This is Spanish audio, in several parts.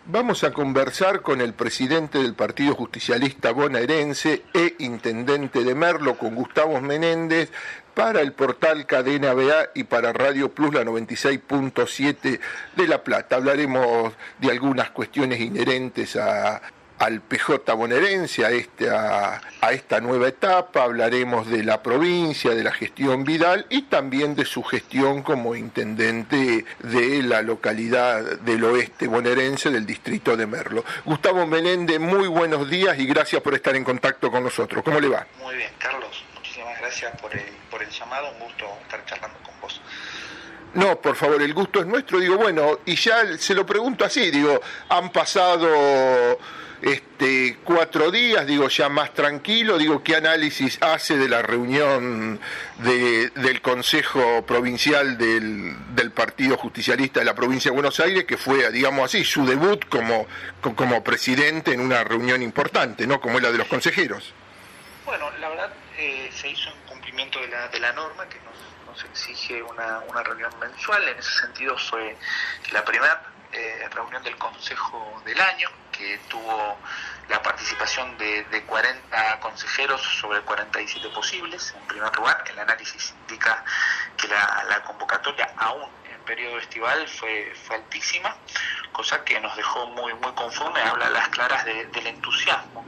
Vamos a conversar con el presidente del Partido Justicialista Bonaerense e intendente de Merlo, con Gustavo Menéndez, para el portal Cadena BA y para Radio Plus, la 96.7 de La Plata. Hablaremos de algunas cuestiones inherentes al PJ bonaerense, a esta nueva etapa. Hablaremos de la provincia, de la gestión Vidal y también de su gestión como intendente de la localidad del oeste bonaerense del distrito de Merlo. Gustavo Menéndez, muy buenos días y gracias por estar en contacto con nosotros. ¿Cómo le va? Muy bien, Carlos, muchísimas gracias por el llamado, un gusto estar charlando con vos. No, por favor, el gusto es nuestro. Digo, bueno, y ya se lo pregunto así, digo, han pasado 4 días, digo, ya más tranquilo, digo, ¿qué análisis hace de la reunión del Consejo Provincial del Partido Justicialista de la Provincia de Buenos Aires, que fue, digamos así, su debut como presidente en una reunión importante, ¿no?, como es la de los consejeros? Bueno, la verdad, se hizo en cumplimiento de la norma que nos exige una reunión mensual. En ese sentido fue la primera reunión del Consejo del año, que tuvo la participación de 40 consejeros sobre 47 posibles. En primer lugar, el análisis indica que la convocatoria, aún en periodo estival, fue altísima, cosa que nos dejó muy conforme. Habla a las claras del entusiasmo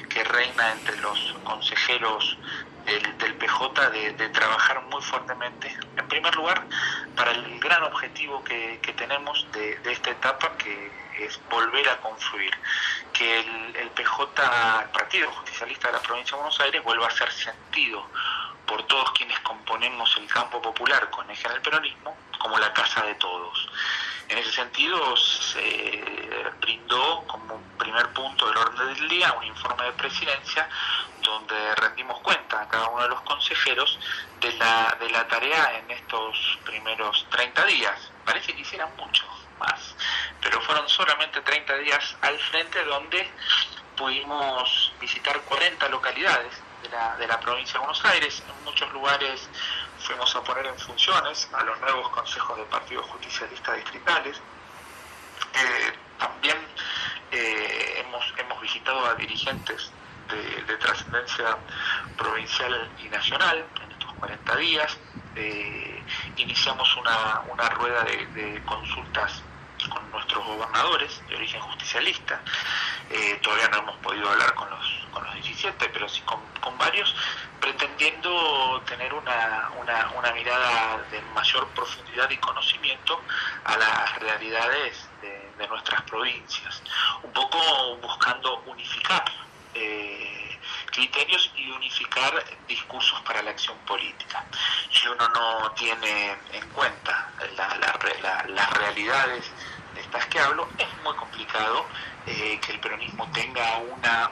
que reina entre los consejeros del PJ de trabajar muy fuertemente, en primer lugar, para el gran objetivo que tenemos de esta etapa, que es volver a confluir, que el PJ, el Partido Justicialista de la Provincia de Buenos Aires, vuelva a ser sentido por todos quienes componemos el campo popular con eje en el peronismo como la casa de todos. En ese sentido, se brindó como primer punto del orden del día un informe de presidencia donde rendimos cuenta a cada uno de los consejeros de la tarea en estos primeros 30 días. Parece que hicieran mucho más, pero fueron solamente 30 días al frente, donde pudimos visitar 40 localidades de la provincia de Buenos Aires. En muchos lugares fuimos a poner en funciones a los nuevos consejos de partidos justicialistas distritales. También hemos visitado a dirigentes de trascendencia provincial y nacional en estos 40 días. Iniciamos una rueda de consultas con nuestros gobernadores de origen justicialista. Todavía no hemos podido hablar con los 17, pero sí con varios, pretendiendo tener una mirada de mayor profundidad y conocimiento a las realidades de nuestras provincias, un poco buscando unificar criterios y unificar discursos para la acción política. Si uno no tiene en cuenta las realidades de estas que hablo, es muy complicado que el peronismo tenga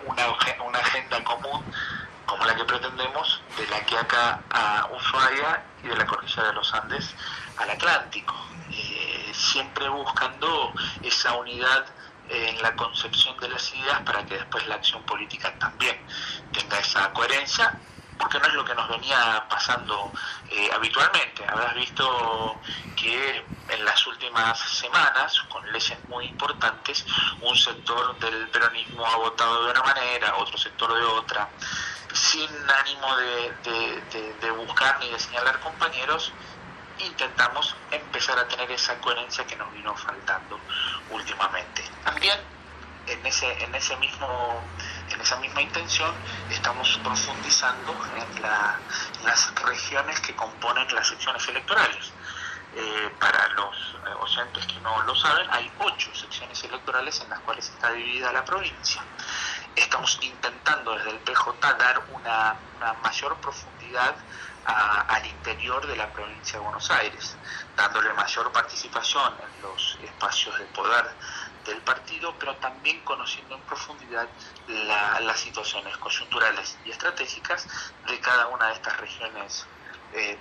una agenda común como la que pretendemos, de la Quiaca a Ushuaia y de la cordillera de los Andes al Atlántico, siempre buscando esa unidad en la concepción de las ideas, para que después la acción política también tenga esa coherencia, porque no es lo que nos venía pasando habitualmente. Habrás visto que en las últimas semanas, con leyes muy importantes, un sector del peronismo ha votado de una manera, otro sector de otra, sin ánimo de buscar ni de señalar compañeros. Intentamos empezar a tener esa coherencia que nos vino faltando últimamente. También en esa misma intención estamos profundizando en las regiones que componen las secciones electorales. Para los oyentes que no lo saben, hay 8 secciones electorales en las cuales está dividida la provincia. Estamos intentando desde el PJ dar una mayor profundidad al interior de la provincia de Buenos Aires, dándole mayor participación en los espacios de poder del partido, pero también conociendo en profundidad las situaciones coyunturales y estratégicas de cada una de estas regiones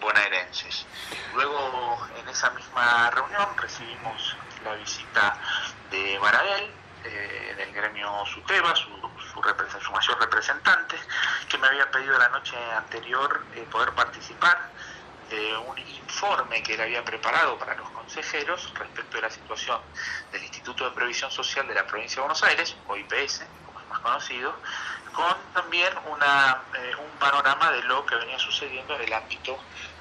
bonaerenses. Luego, en esa misma reunión, recibimos la visita de Baradel, del gremio SUTEBA, su mayor representante, que me había pedido la noche anterior poder participar de un informe que él había preparado para los consejeros respecto de la situación del Instituto de Previsión Social de la Provincia de Buenos Aires, o IPS, como es más conocido, con también un panorama de lo que venía sucediendo en el ámbito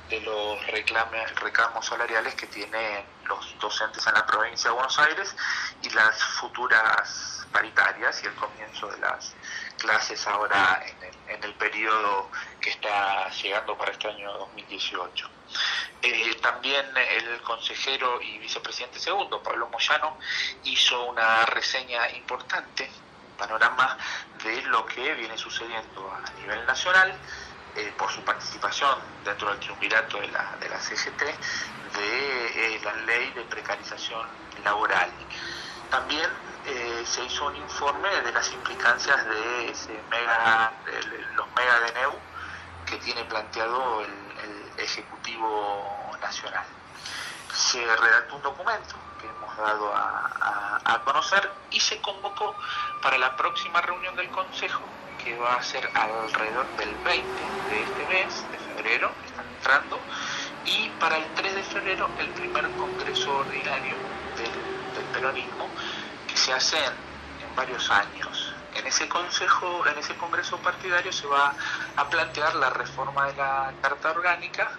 de los reclamos salariales que tienen los docentes en la provincia de Buenos Aires y las futuras paritarias y el comienzo de las clases ahora en el periodo que está llegando para este año 2018. También el consejero y vicepresidente segundo, Pablo Moyano, hizo una reseña importante, un panorama de lo que viene sucediendo a nivel nacional, por su participación dentro del triunvirato de la CGT, de la ley de precarización laboral. También se hizo un informe de las implicancias de los mega DNU que tiene planteado el Ejecutivo Nacional. Se redactó un documento que hemos dado a conocer y se convocó para la próxima reunión del Consejo, que va a ser alrededor del 20 de este mes, de febrero, están entrando, y para el 3 de febrero el primer congreso ordinario del peronismo, que se hace en varios años. En ese congreso partidario se va a plantear la reforma de la Carta Orgánica,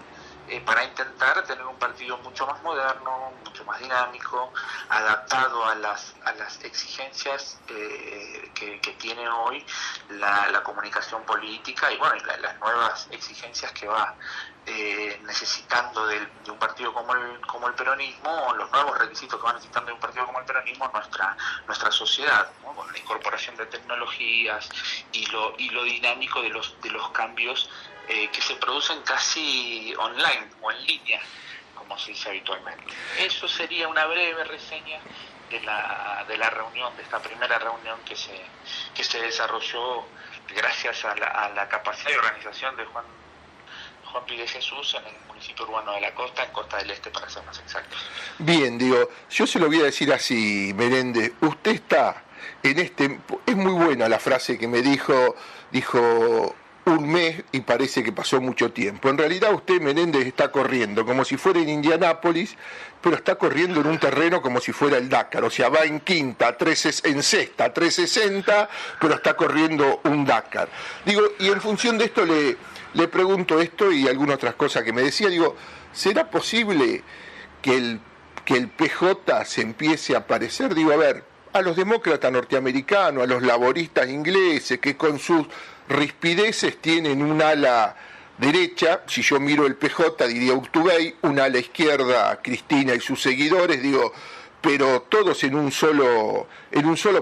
para intentar tener un partido mucho más moderno, mucho más dinámico, adaptado a las exigencias que tiene hoy la comunicación política y bueno, las nuevas exigencias que va necesitando de un partido como el peronismo, los nuevos requisitos que va necesitando de un partido como el peronismo nuestra sociedad, ¿no? Con la incorporación de tecnologías y lo dinámico de los cambios que se producen casi online o en línea, como se dice habitualmente. Eso sería una breve reseña de la reunión, de esta primera reunión que se desarrolló gracias a la capacidad de organización de Juan Pi de Jesús en el municipio urbano de La Costa, en Costa del Este para ser más exactos. Bien, yo se lo voy a decir así, Menéndez, usted está en es muy buena la frase que me dijo un mes y parece que pasó mucho tiempo. En realidad usted, Menéndez, está corriendo como si fuera en Indianápolis, pero está corriendo en un terreno como si fuera el Dakar, o sea, va en quinta, en sexta, 360, pero está corriendo un Dakar. Y en función de esto le pregunto esto y algunas otras cosas que me decía, ¿será posible que el PJ se empiece a parecer, a los demócratas norteamericanos, a los laboristas ingleses, que con sus rispideces tienen un ala derecha, si yo miro el PJ diría Urtubey, un ala izquierda Cristina y sus seguidores, pero todos en un solo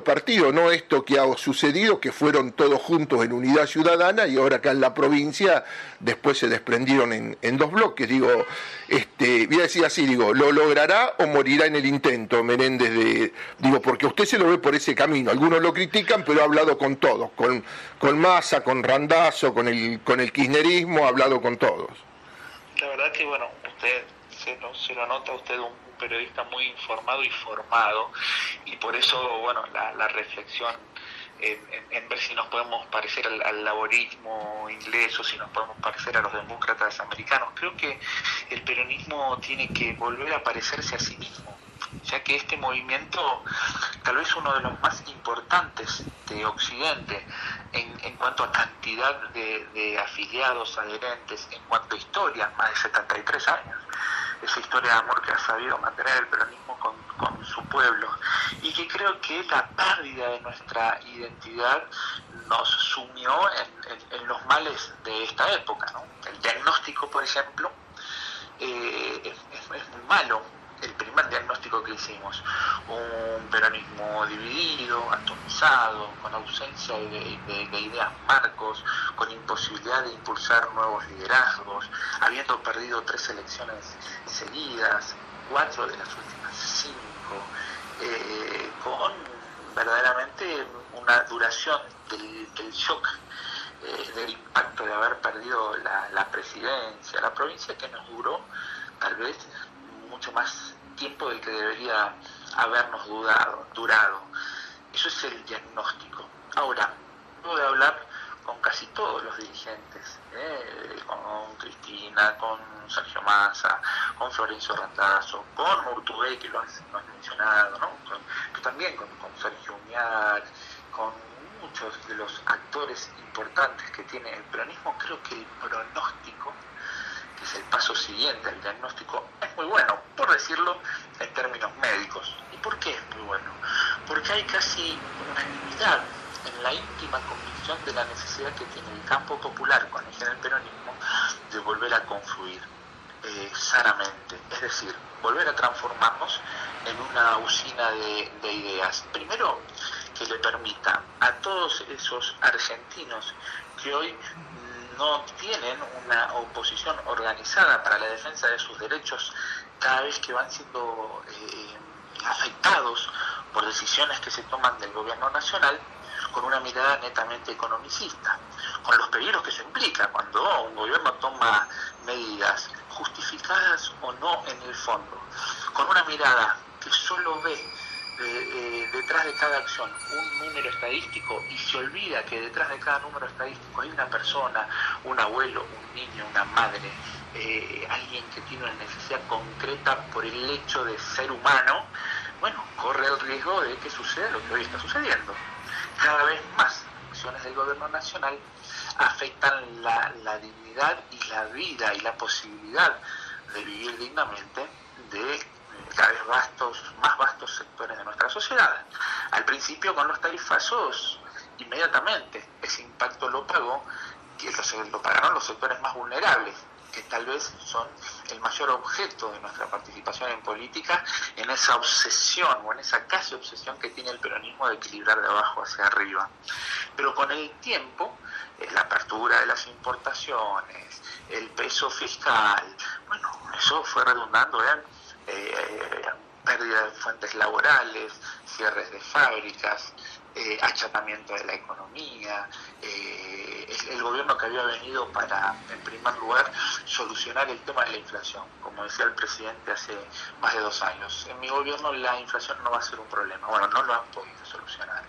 partido, no esto que ha sucedido, que fueron todos juntos en Unidad Ciudadana y ahora acá en la provincia después se desprendieron en dos bloques. Voy a decir así, ¿lo logrará o morirá en el intento, Menéndez? Porque usted se lo ve por ese camino, algunos lo critican, pero ha hablado con todos, con Massa, con Randazzo, con el kirchnerismo, ha hablado con todos. La verdad que, usted se lo nota usted un periodista muy informado y formado, y por eso, la reflexión en ver si nos podemos parecer al laborismo inglés o si nos podemos parecer a los demócratas americanos. Creo que el peronismo tiene que volver a parecerse a sí mismo, ya que este movimiento, tal vez uno de los más importantes de Occidente en cuanto a cantidad de afiliados, adherentes, en cuanto a historia, más de 73 años, esa historia de amor que ha sabido mantener el peronismo con su pueblo, y que creo que la pérdida de nuestra identidad nos sumió en los males de esta época, ¿no? El diagnóstico, por ejemplo, es muy malo. El primer diagnóstico que hicimos, un peronismo dividido, atomizado, con ausencia de ideas marcos, con imposibilidad de impulsar nuevos liderazgos, habiendo perdido 3 elecciones seguidas, 4 de las últimas 5, con verdaderamente una duración del shock, del impacto de haber perdido la presidencia, la provincia, que nos duró tal vez mucho más tiempo del que debería habernos durado. Eso es el diagnóstico. Ahora, luego de hablar con casi todos los dirigentes, con Cristina, con Sergio Massa, con Florencio Randazzo, con Urtubey, que lo has mencionado, ¿no? También con Sergio Uñal, con muchos de los actores importantes que tiene el peronismo. Creo que el pronóstico, que es el paso siguiente al diagnóstico, es muy bueno, por decirlo en términos médicos. ¿Y por qué es muy bueno? Porque hay casi unanimidad en la íntima convicción de la necesidad que tiene el campo popular con el peronismo de volver a confluir sanamente, es decir, volver a transformarnos en una usina de ideas. Primero, que le permita a todos esos argentinos que hoy no tienen una oposición organizada para la defensa de sus derechos, cada vez que van siendo afectados por decisiones que se toman del gobierno nacional, con una mirada netamente economicista, con los peligros que se implica cuando un gobierno toma medidas justificadas o no en el fondo, con una mirada que solo ve detrás de cada acción un número estadístico y se olvida que detrás de cada número estadístico hay una persona, un abuelo, un niño, una madre, alguien que tiene una necesidad concreta por el hecho de ser humano. Bueno, corre el riesgo de que suceda lo que hoy está sucediendo. Cada vez más acciones del gobierno nacional afectan la dignidad y la vida y la posibilidad de vivir dignamente de cada vez más vastos sectores de nuestra sociedad. Al principio, con los tarifazos, inmediatamente ese impacto lo pagaron los sectores más vulnerables, que tal vez son el mayor objeto de nuestra participación en política, en esa obsesión o en esa casi obsesión que tiene el peronismo de equilibrar de abajo hacia arriba. Pero con el tiempo, la apertura de las importaciones, el peso fiscal, bueno, eso fue redundando en pérdida de fuentes laborales, cierres de fábricas, achatamiento de la economía, el gobierno que había venido para, en primer lugar, solucionar el tema de la inflación. Como decía el presidente hace más de 2 años, en mi gobierno la inflación no va a ser un problema. Bueno, no lo han podido solucionar.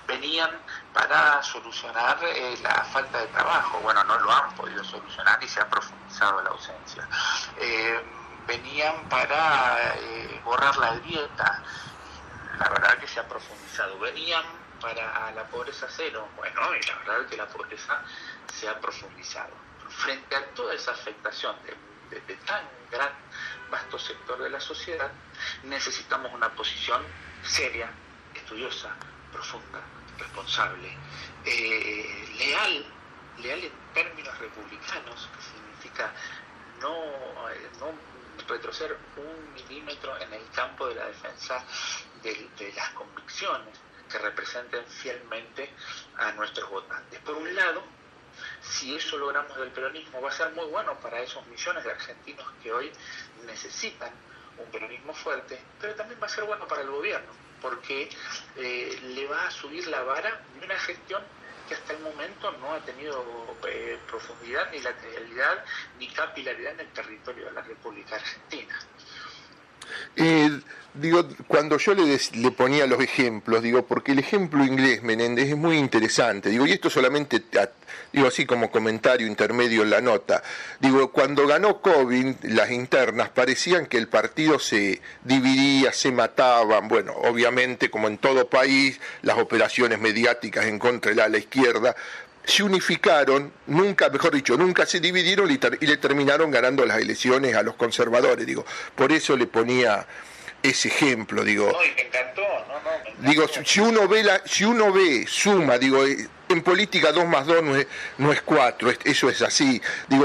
Venían para solucionar la falta de trabajo. Bueno, no lo han podido solucionar y se ha profundizado la ausencia. Venían para borrar la dieta, la verdad que se ha profundizado. Venían para la pobreza cero, bueno, y la verdad que la pobreza se ha profundizado. Frente a toda esa afectación de tan gran, vasto sector de la sociedad, necesitamos una posición seria, estudiosa, profunda, responsable, leal en términos republicanos, que significa no retroceder 1 milímetro en el campo de la defensa de las convicciones que representen fielmente a nuestros votantes. Por un lado, si eso logramos del peronismo, va a ser muy bueno para esos millones de argentinos que hoy necesitan un peronismo fuerte, pero también va a ser bueno para el gobierno, porque le va a subir la vara de una gestión que hasta el momento no ha tenido profundidad, ni lateralidad, ni capilaridad en el territorio de la República Argentina. Cuando yo le ponía los ejemplos, porque el ejemplo inglés, Menéndez, es muy interesante, y esto solamente, así como comentario intermedio en la nota, cuando ganó Corbyn, las internas parecían que el partido se dividía, se mataban, bueno, obviamente, como en todo país, las operaciones mediáticas en contra de la izquierda, se unificaron, nunca se dividieron y le terminaron ganando las elecciones a los conservadores, por eso le ponía ese ejemplo, No, y me encantó, me encantó. Si uno ve, suma, en política 2 más 2 no es 4, eso es así,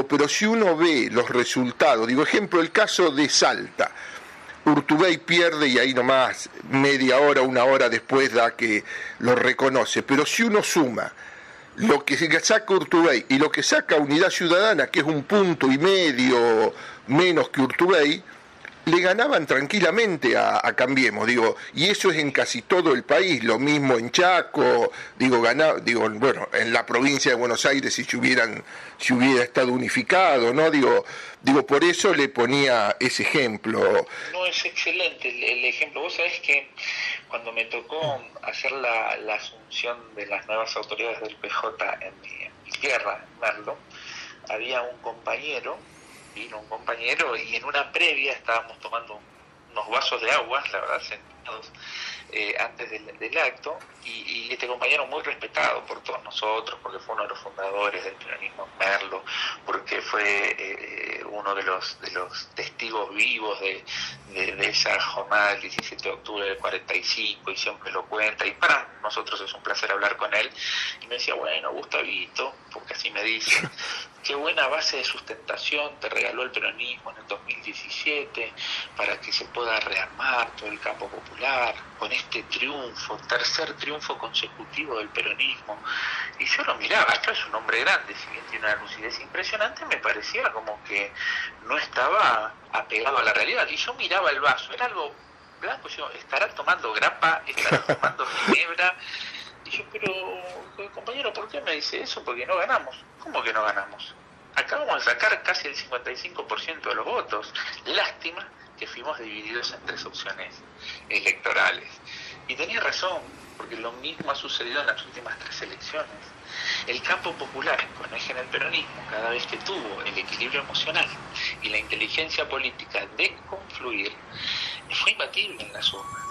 pero si uno ve los resultados, ejemplo, el caso de Salta, Urtubey pierde y ahí nomás, media hora, 1 hora después da que lo reconoce, pero si uno suma lo que saca Urtubey y lo que saca Unidad Ciudadana, que es 1,5 puntos menos que Urtubey, le ganaban tranquilamente a Cambiemos, digo, y eso es en casi todo el país, lo mismo en Chaco, digo, bueno, en la provincia de Buenos Aires si hubiera estado unificado, ¿no? Digo, por eso le ponía ese ejemplo. No, es excelente el ejemplo. Vos sabés que cuando me tocó hacer la asunción de las nuevas autoridades del PJ en mi tierra, en Merlo, había vino un compañero y en una previa estábamos tomando unos vasos de agua, la verdad, sentados antes del acto, y este compañero muy respetado por todos nosotros, porque fue uno de los fundadores del peronismo en Merlo, porque fue uno de los testigos vivos de esa jornada del 17 de octubre del 45, y siempre lo cuenta, y para nosotros es un placer hablar con él, y me decía, bueno, Gustavito, porque así me dice, qué buena base de sustentación te regaló el peronismo en el 2017 para que se pueda rearmar todo el campo popular con este triunfo, tercer triunfo consecutivo del peronismo. Y yo lo miraba, esto es un hombre grande, si bien tiene una lucidez impresionante, me parecía como que no estaba apegado a la realidad. Y yo miraba el vaso, era algo blanco, yo, ¿estará tomando grapa? ¿Estará tomando ginebra? Y yo, pero compañero, ¿por qué me dice eso? Porque no ganamos. ¿Cómo que no ganamos? Acabamos de sacar casi el 55% de los votos. Lástima que fuimos divididos en 3 opciones electorales. Y tenía razón, porque lo mismo ha sucedido en las últimas 3 elecciones. El campo popular, con eje en el peronismo, cada vez que tuvo el equilibrio emocional y la inteligencia política de confluir, fue imbatible en las urnas.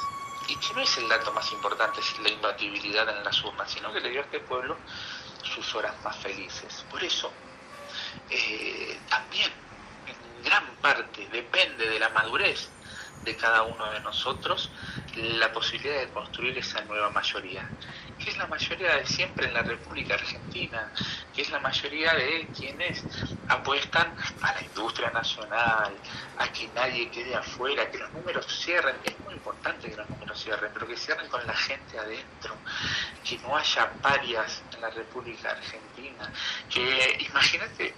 Y que no es el dato más importante, es la imbatibilidad en las urnas, sino que le dio a este pueblo sus horas más felices. Por eso, también, en gran parte, depende de la madurez de cada uno de nosotros, la posibilidad de construir esa nueva mayoría, que es la mayoría de siempre en la República Argentina, que es la mayoría de quienes apuestan a la industria nacional, a que nadie quede afuera, que los números cierren. Es muy importante que los números cierren, pero que cierren con la gente adentro, que no haya parias en la República Argentina, que imagínate,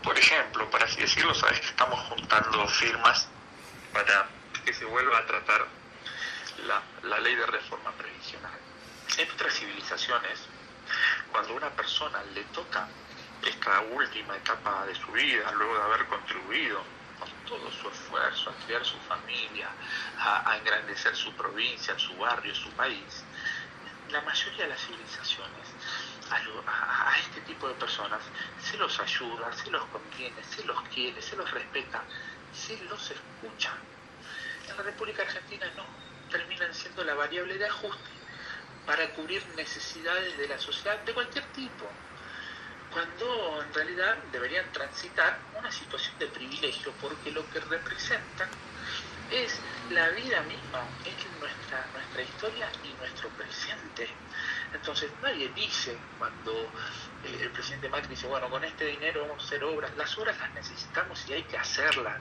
por ejemplo, para así decirlo, sabes que estamos juntando firmas para que se vuelva a tratar la ley de reforma previsional. En otras civilizaciones, cuando a una persona le toca esta última etapa de su vida, luego de haber contribuido con todo su esfuerzo a criar su familia, a engrandecer su provincia, su barrio, su país, la mayoría de las civilizaciones a este tipo de personas se los ayuda, se los contiene, se los quiere, se los respeta, se los escucha. En la República Argentina no, terminan siendo la variable de ajuste para cubrir necesidades de la sociedad de cualquier tipo, cuando en realidad deberían transitar una situación de privilegio, porque lo que representan es la vida misma, es nuestra historia y nuestro presente. Entonces nadie dice, cuando el presidente Macri dice, bueno, con este dinero vamos a hacer obras, las obras las necesitamos y hay que hacerlas,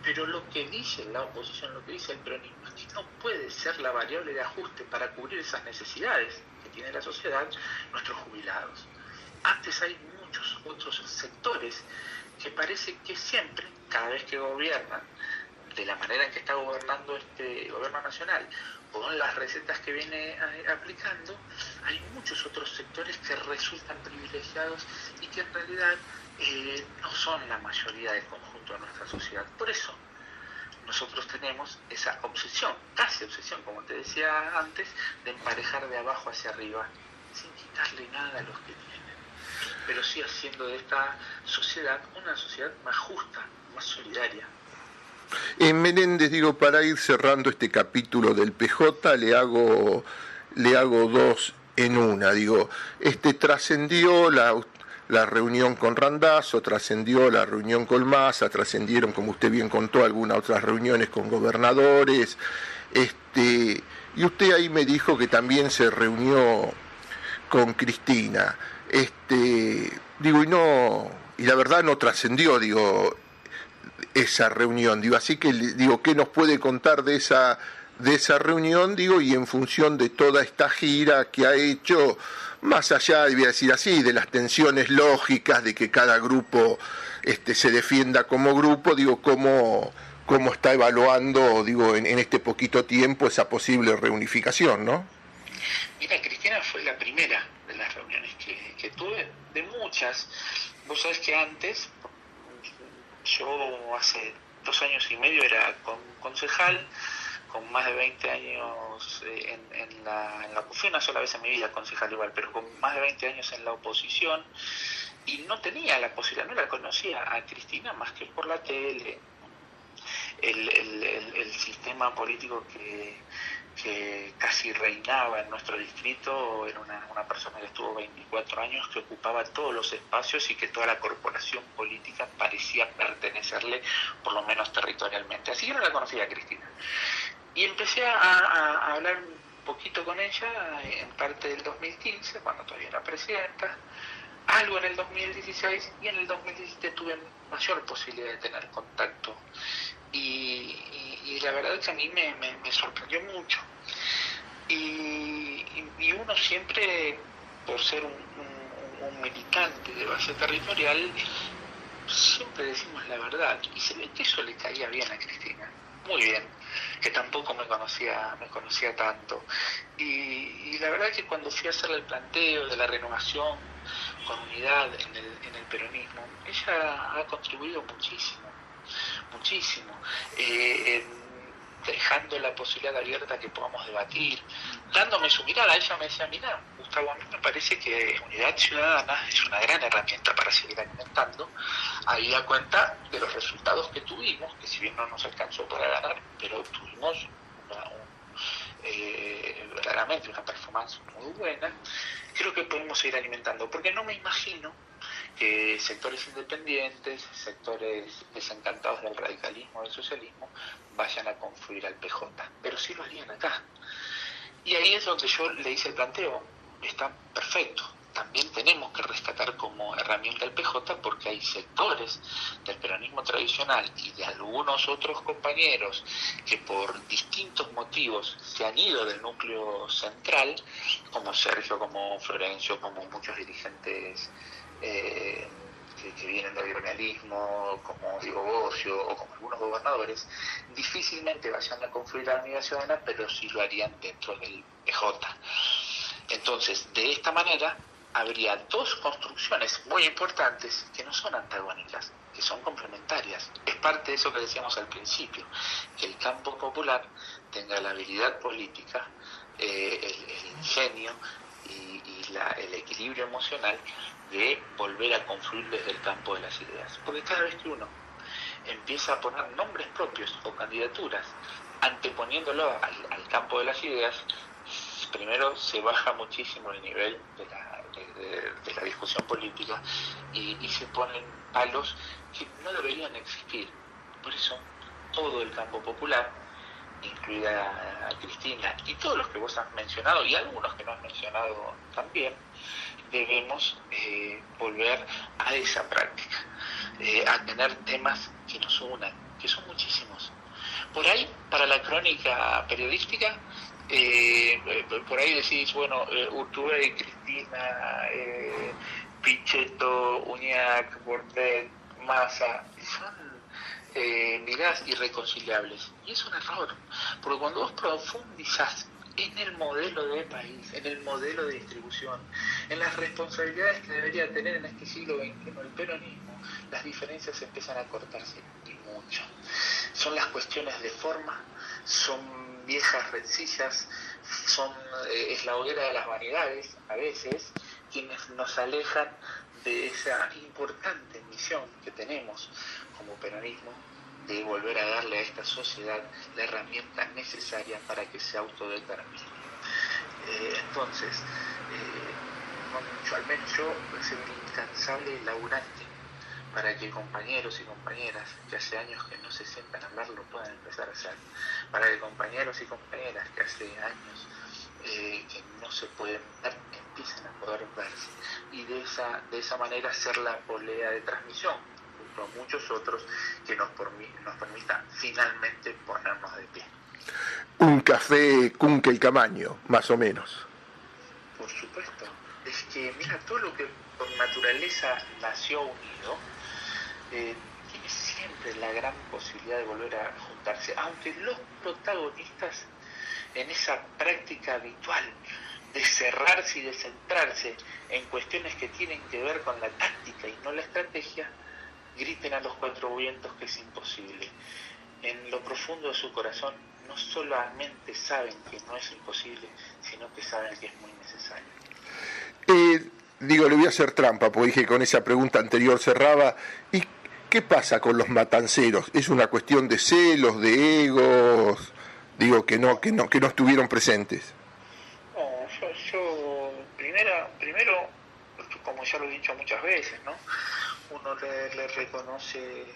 pero lo que dice la oposición, lo que dice el peronismo, es que no puede ser la variable de ajuste para cubrir esas necesidades que tiene la sociedad, nuestros jubilados. Antes hay muchos otros sectores que parece que siempre, cada vez que gobiernan, de la manera en que está gobernando este gobierno nacional, con las recetas que viene aplicando, hay muchos otros sectores que resultan privilegiados y que en realidad no son la mayoría del conjunto de nuestra sociedad. Por eso nosotros tenemos esa obsesión, casi obsesión, como te decía antes, de emparejar de abajo hacia arriba, sin quitarle nada a los que tienen, pero sí haciendo de esta sociedad una sociedad más justa, más solidaria. Menéndez, digo, para ir cerrando este capítulo del PJ, le hago 2 en una. Digo, trascendió la reunión con Randazzo, trascendió la reunión con Massa, trascendieron, como usted bien contó, algunas otras reuniones con gobernadores. Y usted ahí me dijo que también se reunió con Cristina. Y la verdad no trascendió, esa reunión, así que ¿qué nos puede contar de esa reunión, y en función de toda esta gira que ha hecho, más allá, voy a decir así, de las tensiones lógicas de que cada grupo se defienda como grupo, cómo está evaluando, digo, en este poquito tiempo esa posible reunificación, ¿no? Mira, Cristina fue la primera de las reuniones que tuve, de muchas. Vos sabés que antes, yo hace 2 años y medio era concejal, con más de 20 años fui una sola vez en mi vida concejal igual, pero con más de 20 años en la oposición, y no tenía la posibilidad, no la conocía a Cristina más que por la tele. El sistema político que casi reinaba en nuestro distrito era una persona que estuvo 24 años, que ocupaba todos los espacios y que toda la corporación política parecía pertenecerle, por lo menos territorialmente. Así que no la conocía a Cristina. Y empecé a hablar un poquito con ella en parte del 2015, cuando todavía era presidenta, algo en el 2016, y en el 2017 tuve mayor posibilidad de tener contacto. Y la verdad es que a mí me sorprendió mucho. Y uno siempre, por ser un militante de base territorial, siempre decimos la verdad. Y se ve que eso le caía bien a Cristina, muy bien, que tampoco me conocía tanto. Y la verdad es que cuando fui a hacerle el planteo de la renovación con unidad en el peronismo, ella ha contribuido muchísimo, dejando la posibilidad abierta que podamos debatir, dándome su mirada. Ella me decía: mira, Gustavo, a mí me parece que Unidad Ciudadana es una gran herramienta para seguir alimentando, habida cuenta de los resultados que tuvimos, que si bien no nos alcanzó para ganar, pero tuvimos verdaderamente una performance muy buena. Creo que podemos seguir alimentando, porque no me imagino que sectores independientes, sectores desencantados del radicalismo, del socialismo, vayan a confluir al PJ, pero sí lo harían acá. Y ahí es donde yo le hice el planteo: está perfecto, también tenemos que rescatar como herramienta el PJ, porque hay sectores del peronismo tradicional y de algunos otros compañeros que por distintos motivos se han ido del núcleo central, como Sergio, como Florencio, como muchos dirigentes que vienen del gremialismo, como Diego Bocio o como algunos gobernadores, difícilmente vayan a confluir a la Unidad Ciudadana, pero sí lo harían dentro del PJ. Entonces, de esta manera, habría dos construcciones muy importantes que no son antagónicas, que son complementarias. Es parte de eso que decíamos al principio, que el campo popular tenga la habilidad política, el ingenio y el equilibrio emocional de volver a confluir desde el campo de las ideas. Porque cada vez que uno empieza a poner nombres propios o candidaturas anteponiéndolo al campo de las ideas, primero se baja muchísimo el nivel de la discusión política y se ponen palos que no deberían existir. Por eso todo el campo popular, incluida a Cristina y todos los que vos has mencionado y algunos que no has mencionado también, debemos volver a esa práctica, a tener temas que nos unan, que son muchísimos. Por ahí, para la crónica periodística, por ahí decís, bueno, Urtubey, Cristina, Pichetto, Uñac, Bordet, Massa, son miradas irreconciliables. Y es un error, porque cuando vos profundizás en el modelo de país, en el modelo de distribución, en las responsabilidades que debería tener en este siglo XXI el peronismo, las diferencias empiezan a cortarse y mucho. Son las cuestiones de forma, son viejas rencillas, es la hoguera de las vanidades, a veces, quienes nos alejan de esa importante misión que tenemos como peronismo, de volver a darle a esta sociedad la herramienta necesaria para que se autodetermine. Entonces, al menos yo soy un incansable laburante para que compañeros y compañeras que hace años que no se sientan a hablar lo puedan empezar a hacer, para que compañeros y compañeras que hace años que no se pueden ver empiecen a poder verse, y de esa manera ser la polea de transmisión junto a muchos otros que nos permitan finalmente ponernos de pie. Un café Kunkel Camaño, más o menos. Por supuesto. Es que, mira, todo lo que por naturaleza nació unido, tiene siempre la gran posibilidad de volver a juntarse, aunque los protagonistas en esa práctica habitual de cerrarse y de centrarse en cuestiones que tienen que ver con la táctica y no la estrategia, griten a los cuatro vientos que es imposible. En lo profundo de su corazón no solamente saben que no es imposible, sino que saben que es muy necesario. Le voy a hacer trampa, porque dije que con esa pregunta anterior cerraba. ¿Y qué pasa con los matanceros? ¿Es una cuestión de celos, de egos? Que no estuvieron presentes. No, yo primero, como ya lo he dicho muchas veces, ¿no? Uno le reconoce,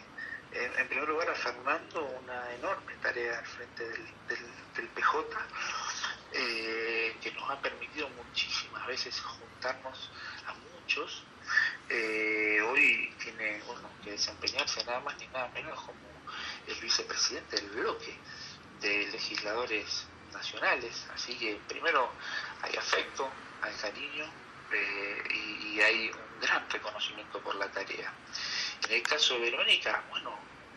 en primer lugar, a Fernando una enorme tarea al frente del PJ, que nos ha permitido muchísimas veces juntarnos a muchos. Hoy tiene que desempeñarse nada más ni nada menos como el vicepresidente del bloque de legisladores nacionales, así que primero hay afecto, hay cariño y hay un gran reconocimiento por la tarea. En el caso de Verónica,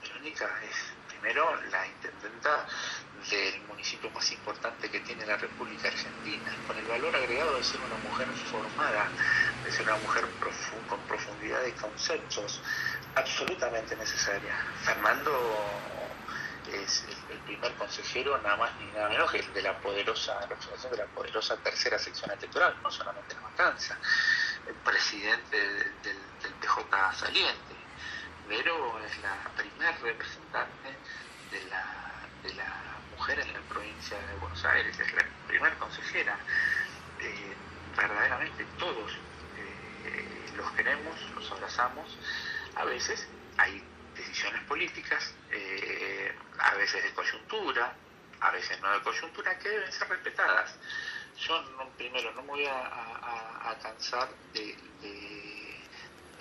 Verónica es primero la intendenta del municipio más importante que tiene la República Argentina, con el valor agregado de ser una mujer formada, de ser una mujer con profundidad de conceptos, absolutamente necesaria. Fernando es el primer consejero, nada más ni nada menos que el de la representación de la poderosa tercera sección electoral, no solamente La Matanza, el presidente del PJ saliente. Vero es la primer representante de la mujer en la provincia de Buenos Aires, es la primer consejera. Verdaderamente todos los queremos, los abrazamos. A veces hay decisiones políticas, a veces de coyuntura, a veces no de coyuntura, que deben ser respetadas. Yo primero no me voy a cansar de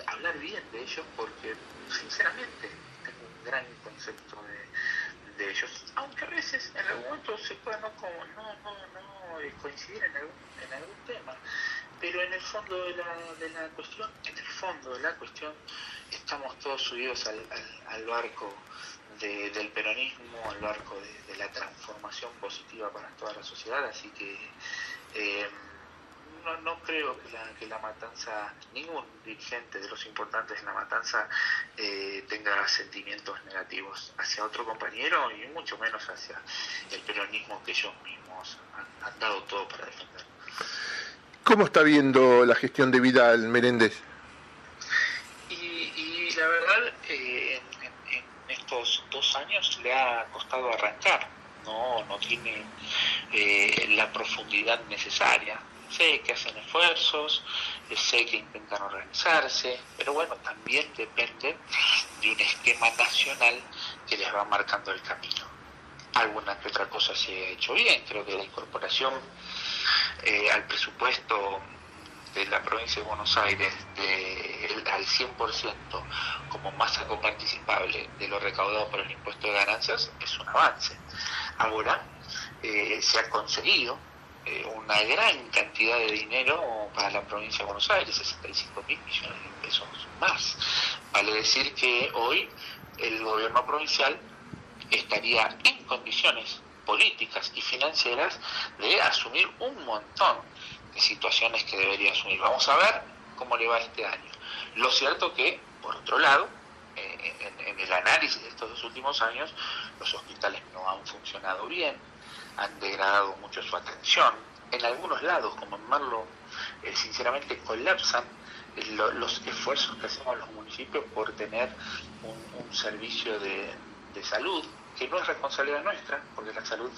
hablar bien de ellos, porque sinceramente tengo un gran concepto de ellos, aunque a veces en algún momento se pueda no coincidir en algún tema, pero en el fondo de la cuestión estamos todos subidos al barco del peronismo, al barco de la transformación positiva para toda la sociedad, así que no creo que la Matanza, ningún dirigente de los importantes en La Matanza tenga sentimientos negativos hacia otro compañero y mucho menos hacia el peronismo que ellos mismos han dado todo para defender. ¿Cómo está viendo la gestión de Vidal, Menéndez? Y la verdad, en estos 2 años le ha costado arrancar, no tiene la profundidad necesaria. Sé que hacen esfuerzos, sé que intentan organizarse, pero también depende de un esquema nacional que les va marcando el camino. Alguna que otra cosa se ha hecho bien, creo que la incorporación al presupuesto de la provincia de Buenos Aires al 100% como masa coparticipable de lo recaudado por el impuesto de ganancias es un avance. Ahora se ha conseguido una gran cantidad de dinero para la provincia de Buenos Aires, 65.000 millones de pesos más. Vale decir que hoy el gobierno provincial estaría en condiciones políticas y financieras de asumir un montón de situaciones que debería asumir. Vamos a ver cómo le va este año. Lo cierto que, por otro lado, en el análisis de estos 2 últimos años, los hospitales no han funcionado bien, han degradado mucho su atención. En algunos lados, como en Merlo, sinceramente colapsan los esfuerzos que hacemos los municipios por tener un servicio de salud, que no es responsabilidad nuestra, porque la salud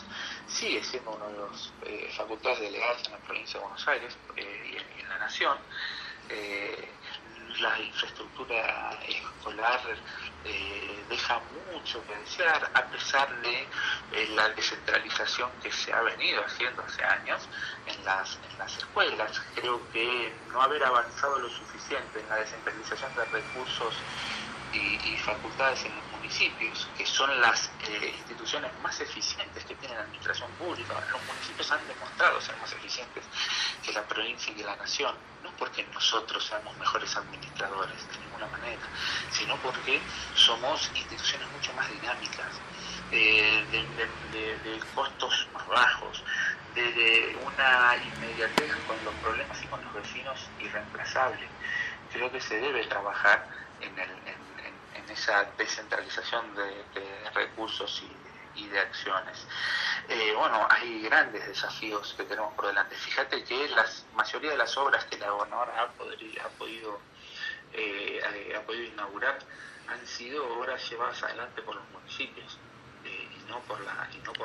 sigue siendo uno de los facultades delegadas en la provincia de Buenos Aires y en la nación. La infraestructura escolar deja mucho que desear, a pesar de la descentralización que se ha venido haciendo hace años en las escuelas. Creo que no haber avanzado lo suficiente en la descentralización de recursos y facultades en los municipios, que son las instituciones más eficientes que tiene la administración pública. Los municipios han demostrado ser más eficientes que la provincia y que la nación. No porque nosotros seamos mejores administradores, de ninguna manera, sino porque somos instituciones mucho más dinámicas, de costos más bajos, de una inmediatez con los problemas y con los vecinos irreemplazable. Creo que se debe trabajar en esa descentralización de recursos y de acciones. Bueno, hay grandes desafíos que tenemos por delante. Fíjate que la mayoría de las obras que la gobernadora ha podido inaugurar han sido obras llevadas adelante por los municipios y no por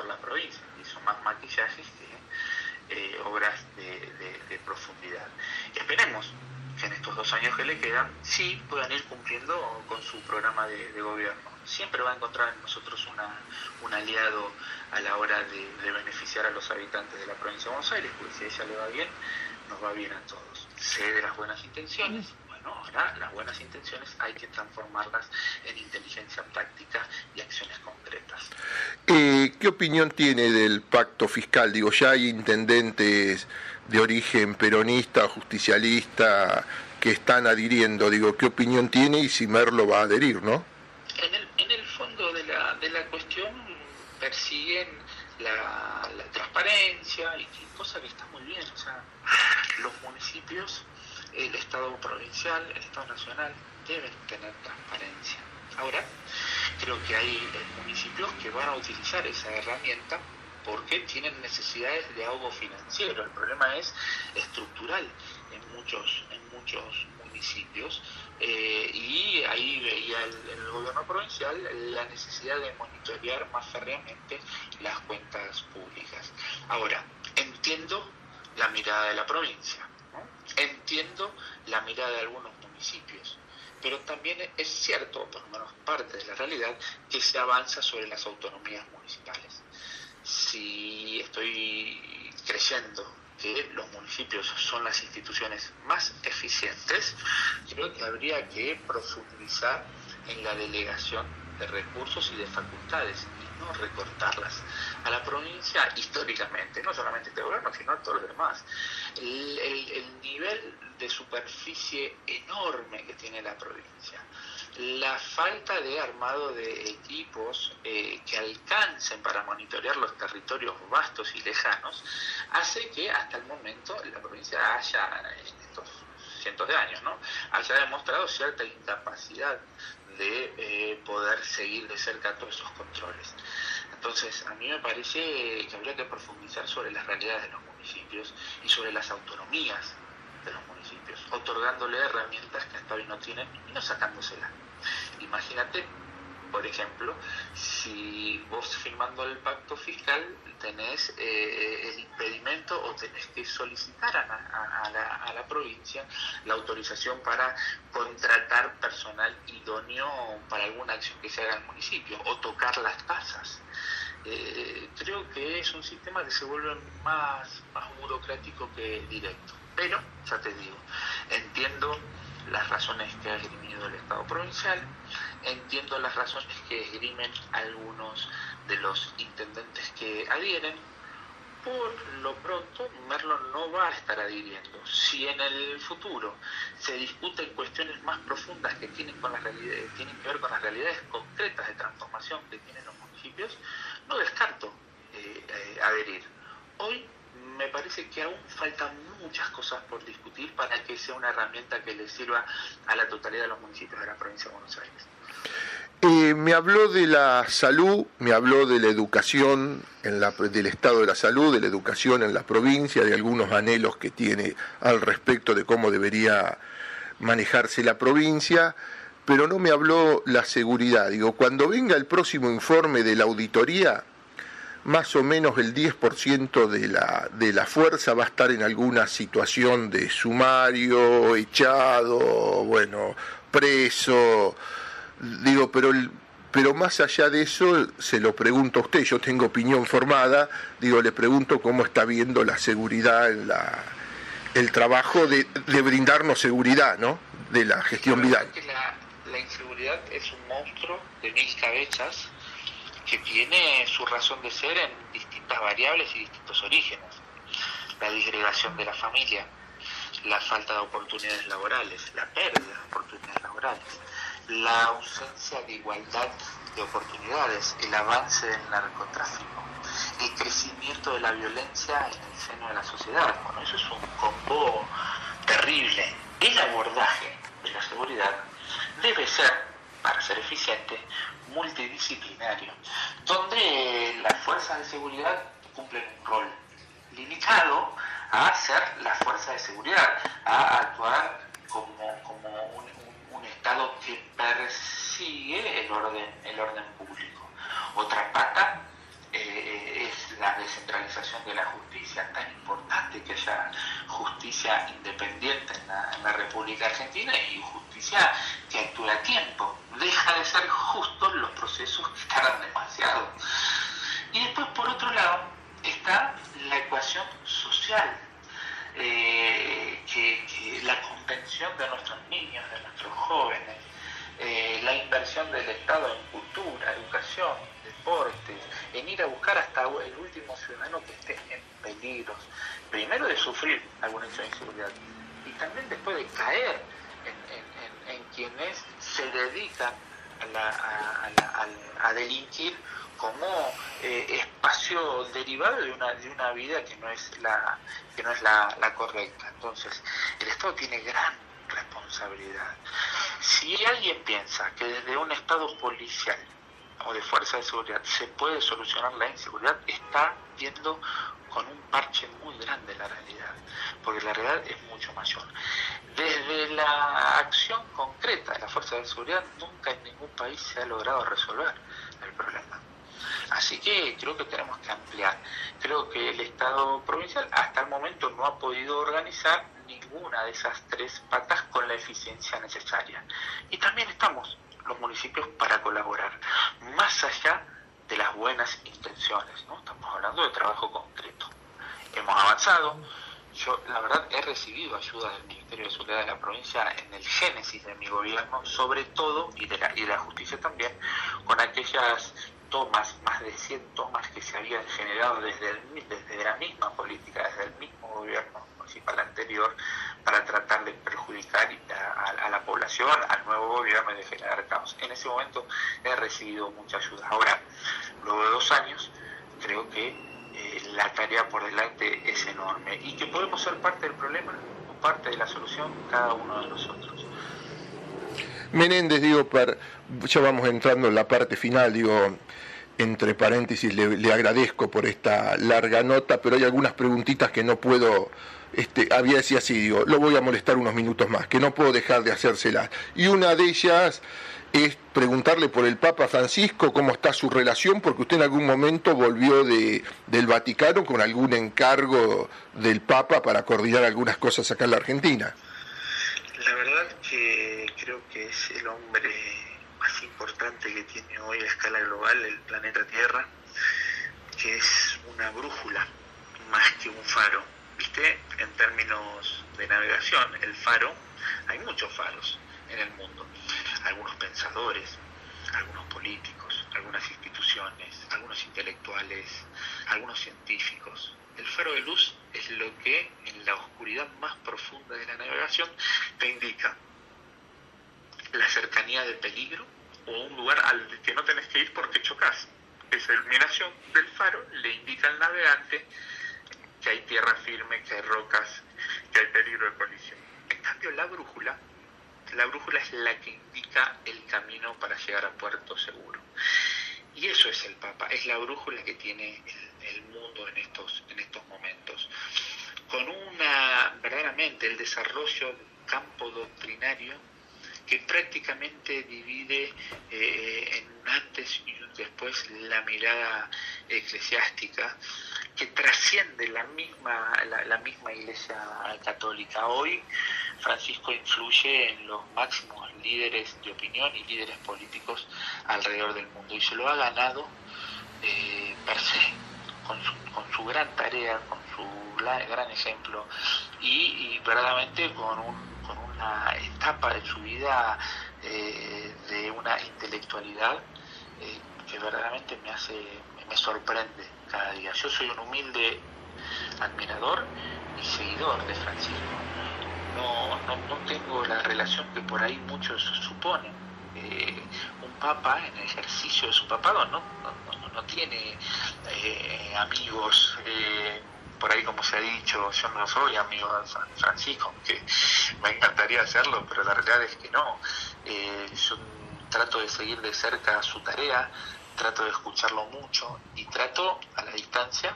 la provincia, y son más maquillajes que obras de profundidad. Esperemos que en estos 2 años que le quedan sí puedan ir cumpliendo con su programa de gobierno. Siempre va a encontrar en nosotros un aliado a la hora de beneficiar a los habitantes de la provincia de Buenos Aires, porque si a ella le va bien, nos va bien a todos. Sé de las buenas intenciones. Bueno, ahora las buenas intenciones hay que transformarlas en inteligencia práctica y acciones concretas. ¿Qué opinión tiene del pacto fiscal? Digo, ya hay intendentes de origen peronista, justicialista, que están adhiriendo. Digo, ¿qué opinión tiene y si Merlo va a adherir, no? En el fondo de la cuestión persiguen la transparencia, y cosa que está muy bien. O sea, los municipios, el Estado provincial, el Estado nacional deben tener transparencia. Ahora, creo que hay municipios que van a utilizar esa herramienta porque tienen necesidades de ahogo financiero. El problema es estructural en muchos municipios, y ahí veía el gobierno provincial la necesidad de monitorear más férreamente las cuentas públicas. Ahora, entiendo la mirada de la provincia, ¿no? Entiendo la mirada de algunos municipios, pero también es cierto, por lo menos parte de la realidad, que se avanza sobre las autonomías municipales. Si estoy creyendo que los municipios son las instituciones más eficientes, creo que habría que profundizar en la delegación de recursos y de facultades y no recortarlas. A la provincia, históricamente, no solamente este gobierno, sino a todos los demás, el nivel de superficie enorme que tiene la provincia, la falta de armado de equipos que alcancen para monitorear los territorios vastos y lejanos, hace que hasta el momento la provincia haya, en estos cientos de años, ¿no?, haya demostrado cierta incapacidad de poder seguir de cerca todos esos controles. Entonces, a mí me parece que habría que profundizar sobre las realidades de los municipios y sobre las autonomías de los municipios, otorgándole herramientas que hasta hoy no tienen y no sacándoselas. Imagínate, por ejemplo, si vos firmando el pacto fiscal tenés el impedimento o tenés que solicitar a la provincia la autorización para contratar personal idóneo para alguna acción que se haga en el municipio o tocar las tasas. Creo que es un sistema que se vuelve más burocrático que directo. Pero, ya te digo, entiendo las razones que ha esgrimido el Estado provincial, entiendo las razones que esgrimen algunos de los intendentes que adhieren. Por lo pronto, Merlo no va a estar adhiriendo. Si en el futuro se discuten cuestiones más profundas que tienen que ver con las realidades concretas de transformación que tienen los municipios, no descarto adherir. Hoy me parece que aún faltan muchas cosas por discutir para que sea una herramienta que le sirva a la totalidad de los municipios de la provincia de Buenos Aires. Me habló de la salud, me habló de la educación, del estado de la salud, de la educación en la provincia, de algunos anhelos que tiene al respecto de cómo debería manejarse la provincia, pero no me habló la seguridad. Digo, cuando venga el próximo informe de la auditoría, más o menos el 10% de la fuerza va a estar en alguna situación de sumario, echado, bueno, preso. Digo, pero más allá de eso, se lo pregunto a usted, yo tengo opinión formada, digo, le pregunto cómo está viendo la seguridad en el trabajo de brindarnos seguridad, ¿no?, de la gestión Vidal. La inseguridad es un monstruo de 1000 cabezas que tiene su razón de ser en distintas variables y distintos orígenes. La disgregación de la familia, la falta de oportunidades laborales, la pérdida de oportunidades laborales, la ausencia de igualdad de oportunidades, el avance del narcotráfico, el crecimiento de la violencia en el seno de la sociedad. Bueno, eso es un combo terrible. El abordaje de la seguridad debe ser, para ser eficiente, multidisciplinario, donde las fuerzas de seguridad cumplen un rol limitado a ser las fuerzas de seguridad, a actuar como un Estado que persigue el orden público. Otra pata es la descentralización de la justicia. Tan importante que haya justicia independiente en la República Argentina y justicia que actúe a tiempo. Deja de ser justos los procesos que tardan demasiado. Y después, por otro lado, está la ecuación social, que la contención de nuestros niños, de nuestros jóvenes, la inversión del Estado en cultura, educación, deporte, en ir a buscar hasta el último ciudadano que esté en peligros, primero de sufrir algún hecho de inseguridad y también después de caer en quienes se dedican a delinquir como espacio derivado de una vida que no es la correcta. Entonces, el Estado tiene gran responsabilidad. Si alguien piensa que desde un Estado policial o de fuerza de seguridad se puede solucionar la inseguridad, está viendo con un parche muy grande la realidad, porque la realidad es mucho mayor. Desde la acción concreta de la fuerza de seguridad, nunca en ningún país se ha logrado resolver el problema. Así que creo que tenemos que ampliar. Creo que el Estado provincial hasta el momento no ha podido organizar ninguna de esas tres patas con la eficiencia necesaria. Y también estamos los municipios para colaborar, más allá de las buenas intenciones, ¿no? Estamos hablando de trabajo concreto. Hemos avanzado. Yo, la verdad, he recibido ayuda del Ministerio de Seguridad de la provincia en el génesis de mi gobierno, sobre todo, y de la justicia también, con aquellas tomas, más de 100 tomas que se habían generado desde la misma política, desde el mismo gobierno municipal anterior, para tratar de perjudicar a la población, al nuevo gobierno y de generar caos. En ese momento he recibido mucha ayuda. Ahora, luego de 2 años, creo que la tarea por delante es enorme y que podemos ser parte del problema o parte de la solución cada uno de nosotros. Menéndez, ya vamos entrando en la parte final, entre paréntesis, le agradezco por esta larga nota, pero hay algunas preguntitas que no puedo, había decía así, lo voy a molestar unos minutos más, que no puedo dejar de hacérselas. Y una de ellas es preguntarle por el Papa Francisco, cómo está su relación, porque usted en algún momento volvió del Vaticano con algún encargo del Papa para coordinar algunas cosas acá en la Argentina. La verdad que creo que es el hombre más importante que tiene hoy a escala global el planeta Tierra, que es una brújula más que un faro. ¿Viste? En términos de navegación, el faro, hay muchos faros en el mundo. Algunos pensadores, algunos políticos, algunas instituciones, algunos intelectuales, algunos científicos. El faro de luz es lo que en la oscuridad más profunda de la navegación te indica la cercanía del peligro o un lugar al que no tenés que ir porque chocas. Esa iluminación del faro le indica al navegante que hay tierra firme, que hay rocas, que hay peligro de colisión. En cambio, la brújula es la que indica el camino para llegar a puerto seguro. Y eso es el Papa, es la brújula que tiene el mundo en estos momentos. Con verdaderamente el desarrollo de un campo doctrinario que prácticamente divide en un antes y un después la mirada eclesiástica, que trasciende la misma Iglesia Católica. Hoy Francisco influye en los máximos líderes de opinión y líderes políticos alrededor del mundo y se lo ha ganado per se, con su gran tarea, con su gran ejemplo y verdaderamente con una etapa de su vida de una intelectualidad que verdaderamente me sorprende cada día. Yo soy un humilde admirador y seguidor de Francisco. no tengo la relación que por ahí muchos suponen. Un papa en el ejercicio de su papado no tiene amigos, por ahí como se ha dicho. Yo no soy amigo de San Francisco, aunque me encantaría hacerlo, pero la realidad es que no. Yo trato de seguir de cerca su tarea, trato de escucharlo mucho y trato a la distancia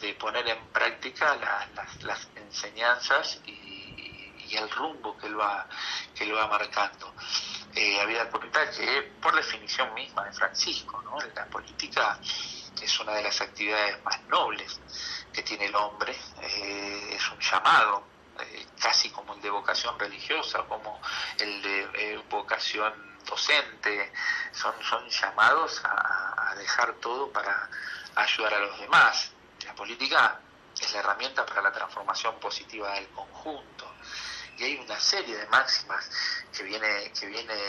de poner en práctica las enseñanzas y el rumbo que él va marcando. Había que comentar que por definición misma de Francisco, ¿no?, la política es una de las actividades más nobles que tiene el hombre. Es un llamado, casi como el de vocación religiosa, como el de vocación docente. Son llamados a dejar todo para ayudar a los demás. La política es la herramienta para la transformación positiva del conjunto. Y hay una serie de máximas que viene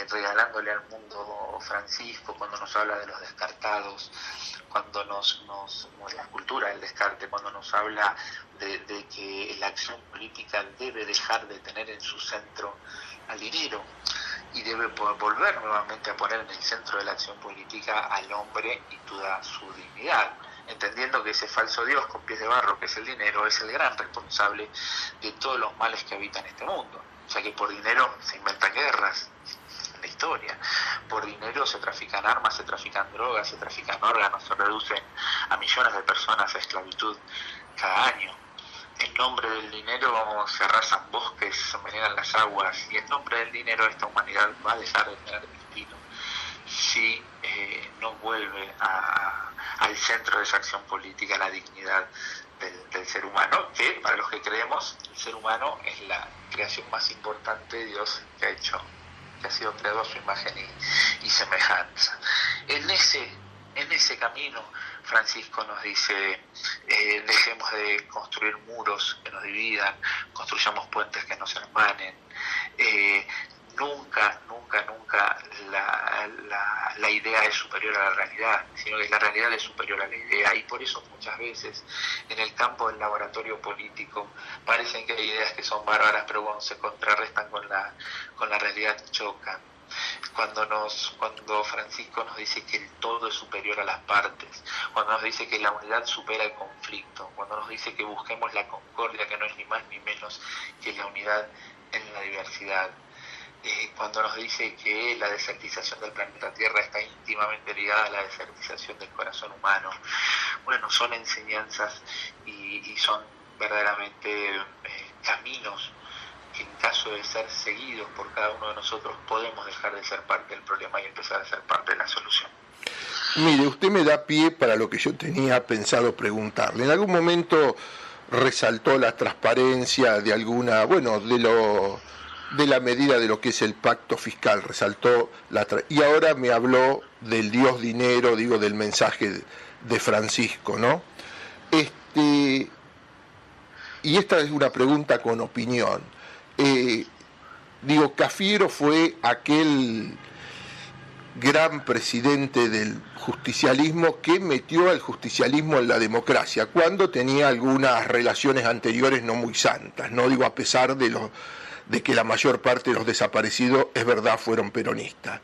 regalándole al mundo Francisco cuando nos habla de los descartados, cuando la cultura del descarte, cuando nos habla de que la acción política debe dejar de tener en su centro al dinero y debe volver nuevamente a poner en el centro de la acción política al hombre y toda su dignidad, entendiendo que ese falso Dios con pies de barro, que es el dinero, es el gran responsable de todos los males que habitan este mundo, ya que por dinero se inventan guerras en la historia, por dinero se trafican armas, se trafican drogas, se trafican órganos, se reducen a millones de personas a esclavitud cada año. En nombre del dinero se arrasan bosques, se envenenan las aguas, y en nombre del dinero esta humanidad va a dejar de tener destino si no vuelve al centro de esa acción política la dignidad del ser humano, que para los que creemos el ser humano es la creación más importante de Dios que ha sido creado a su imagen y semejanza. En ese camino Francisco nos dice, dejemos de construir muros que nos dividan, construyamos puentes que nos hermanen. Nunca la idea es superior a la realidad, sino que la realidad es superior a la idea, y por eso muchas veces en el campo del laboratorio político parecen que hay ideas que son bárbaras, pero cuando se contrarrestan con la realidad chocan. Cuando Francisco nos dice que el todo es superior a las partes, cuando nos dice que la unidad supera el conflicto, cuando nos dice que busquemos la concordia, que no es ni más ni menos que la unidad en la diversidad, cuando nos dice que la desertización del planeta Tierra está íntimamente ligada a la desertización del corazón humano. Bueno, son enseñanzas y son verdaderamente caminos que en caso de ser seguidos por cada uno de nosotros podemos dejar de ser parte del problema y empezar a ser parte de la solución. Mire, usted me da pie para lo que yo tenía pensado preguntarle. En algún momento resaltó la transparencia de alguna, de la medida de lo que es el pacto fiscal, resaltó y ahora me habló del Dios dinero, del mensaje de Francisco, ¿no? Y esta es una pregunta con opinión. Cafiero fue aquel gran presidente del justicialismo que metió al justicialismo en la democracia, cuando tenía algunas relaciones anteriores no muy santas, no a pesar de que la mayor parte de los desaparecidos, es verdad, fueron peronistas.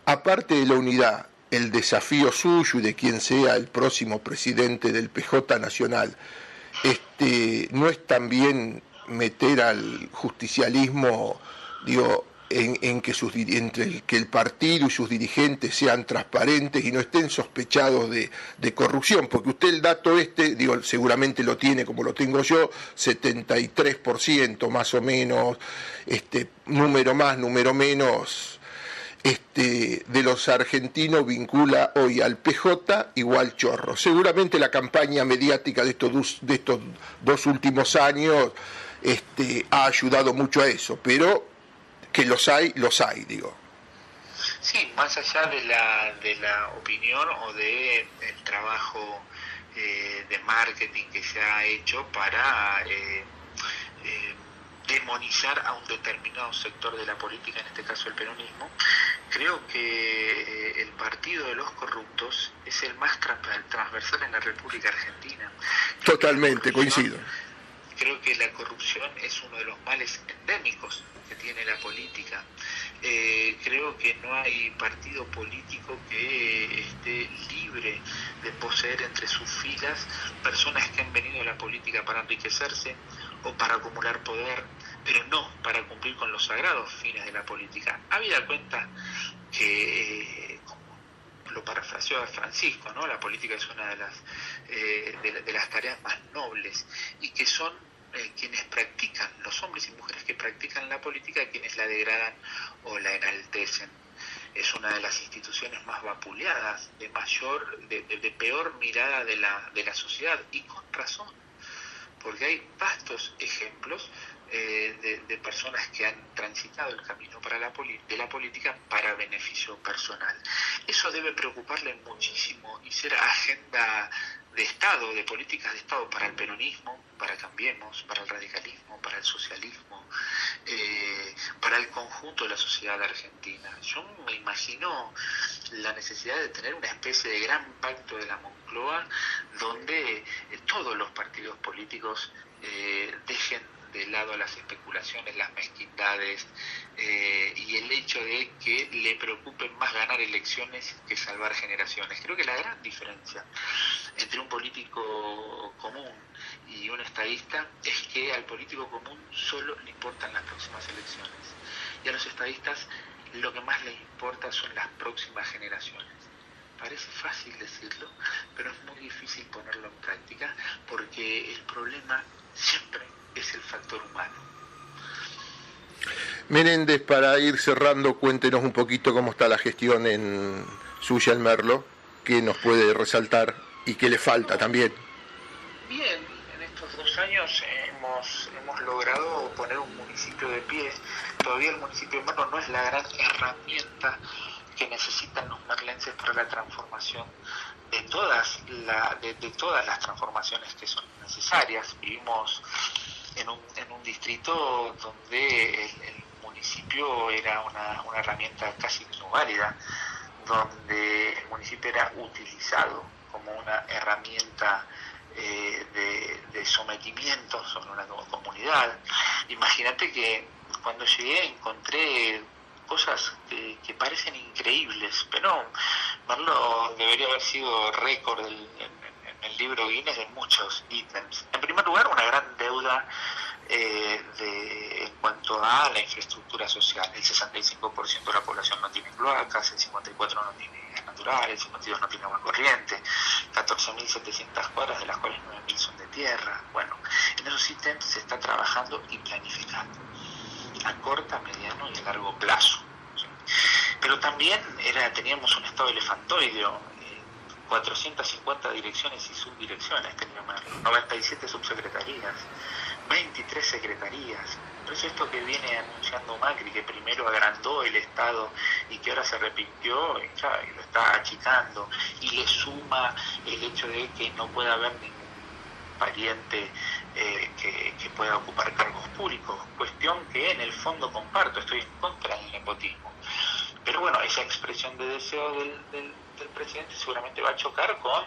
Aparte de la unidad, el desafío suyo y de quien sea el próximo presidente del PJ Nacional, no es también meter al justicialismo, en que el partido y sus dirigentes sean transparentes y no estén sospechados de corrupción, porque usted el dato seguramente lo tiene como lo tengo yo, 73% más o menos, número más, número menos, de los argentinos vincula hoy al PJ igual chorro. Seguramente la campaña mediática de estos dos últimos años ha ayudado mucho a eso, pero que los hay. Sí, más allá de la opinión o del trabajo de marketing que se ha hecho para demonizar a un determinado sector de la política, en este caso el peronismo, creo que el partido de los corruptos es el más transversal en la República Argentina. Totalmente, coincido. Creo que la corrupción es uno de los males endémicos que tiene la política. Creo que no hay partido político que esté libre de poseer entre sus filas personas que han venido a la política para enriquecerse o para acumular poder, pero no para cumplir con los sagrados fines de la política. Habida cuenta que, como lo parafraseó a Francisco, ¿no? La política es una de las tareas más nobles, y que son quienes practican, los hombres y mujeres que practican la política, quienes la degradan o la enaltecen. Es una de las instituciones más vapuleadas, de peor mirada de la sociedad, y con razón, porque hay vastos ejemplos de personas que han transitado el camino de la política para beneficio personal. Eso debe preocuparle muchísimo y ser agenda de Estado, de políticas de Estado, para el peronismo, para Cambiemos, para el radicalismo, para el socialismo, para el conjunto de la sociedad argentina. Yo me imagino la necesidad de tener una especie de gran pacto de la Moncloa, donde todos los partidos políticos dejen de lado las especulaciones, las mezquindades, y el hecho de que le preocupen más ganar elecciones que salvar generaciones. Creo que la gran diferencia entre un político común y un estadista es que al político común solo le importan las próximas elecciones, y a los estadistas lo que más les importa son las próximas generaciones. Parece fácil decirlo, pero es muy difícil ponerlo en práctica, porque el problema siempre es el factor humano. Menéndez, para ir cerrando, cuéntenos un poquito cómo está la gestión suya en Merlo, qué nos puede resaltar y qué le falta también. Bien, en estos 2 años hemos logrado poner un municipio de pie. Todavía el municipio de Merlo no es la gran herramienta que necesitan los merlenses para la transformación de todas las transformaciones que son necesarias. Vivimos en un distrito donde el municipio era una herramienta casi no válida, donde el municipio era utilizado como una herramienta de sometimiento sobre una comunidad. Imagínate que cuando llegué encontré cosas que parecen increíbles, pero Merlo debería haber sido récord en el libro Guinness de muchos ítems. En primer lugar, una gran deuda en cuanto a la infraestructura social. El 65% de la población no tiene cloacas, el 54% no tiene gas natural, el 52% no tiene agua corriente, 14.700 cuadras, de las cuales 9.000 son de tierra. Bueno, en esos ítems se está trabajando y planificando a corto, mediano y a largo plazo. ¿Sí? Pero también teníamos un estado elefantoideo, 450 direcciones y subdirecciones teníamos, 97 subsecretarías, 23 secretarías. Por eso esto que viene anunciando Macri, que primero agrandó el Estado y que ahora se arrepintió y lo está achicando, y le suma el hecho de que no pueda haber ningún pariente que pueda ocupar cargos públicos, cuestión que en el fondo comparto, estoy en contra del nepotismo. Pero bueno, esa expresión de deseo del presidente seguramente va a chocar con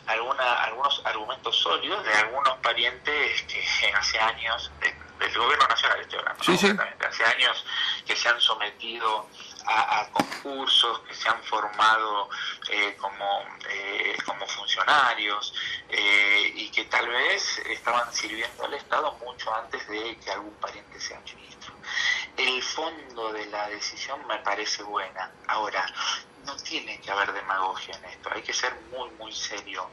algunos argumentos sólidos de algunos parientes que hace años, del gobierno nacional estoy hablando, sí, sí. Hace años que se han sometido a concursos, que se han formado como funcionarios, y que tal vez estaban sirviendo al Estado mucho antes de que algún pariente sea ministro. El fondo de la decisión me parece buena. Ahora, no tiene que haber demagogia en esto, hay que ser muy, muy serio.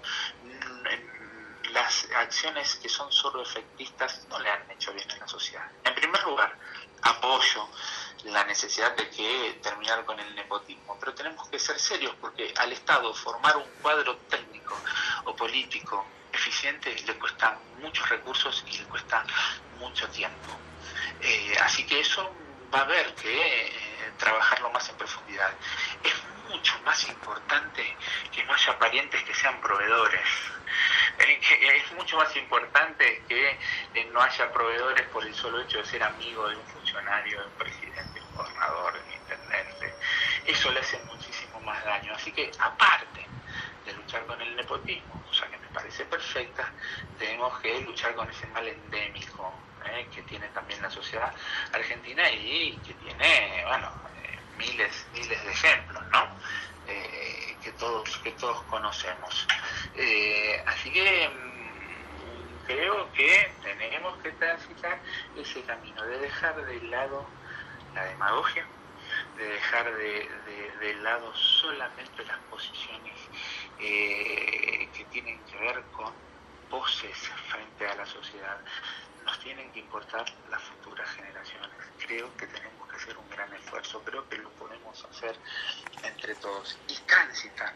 Las acciones que son solo efectistas no le han hecho bien a la sociedad. En primer lugar, apoyo la necesidad de que terminar con el nepotismo, pero tenemos que ser serios, porque al Estado formar un cuadro técnico o político eficiente le cuesta muchos recursos y le cuesta mucho tiempo. Así que eso va a haber que trabajarlo más en profundidad. Es mucho más importante que no haya parientes que sean proveedores. Es mucho más importante que no haya proveedores por el solo hecho de ser amigo de un funcionario, de un presidente, de un gobernador, de un intendente. Eso le hace muchísimo más daño. Así que, aparte de luchar con el nepotismo, cosa que me parece parece perfecta, tenemos que luchar con ese mal endémico que tiene también la sociedad argentina y que tiene, bueno, miles de ejemplos, ¿no? Que todos conocemos. Así que creo que tenemos que transitar ese camino de dejar de lado la demagogia, de dejar de lado solamente las posiciones que tienen que ver con voces frente a la sociedad. Nos tienen que importar las futuras generaciones. Creo que tenemos que hacer un gran esfuerzo, creo que lo podemos hacer entre todos y transitar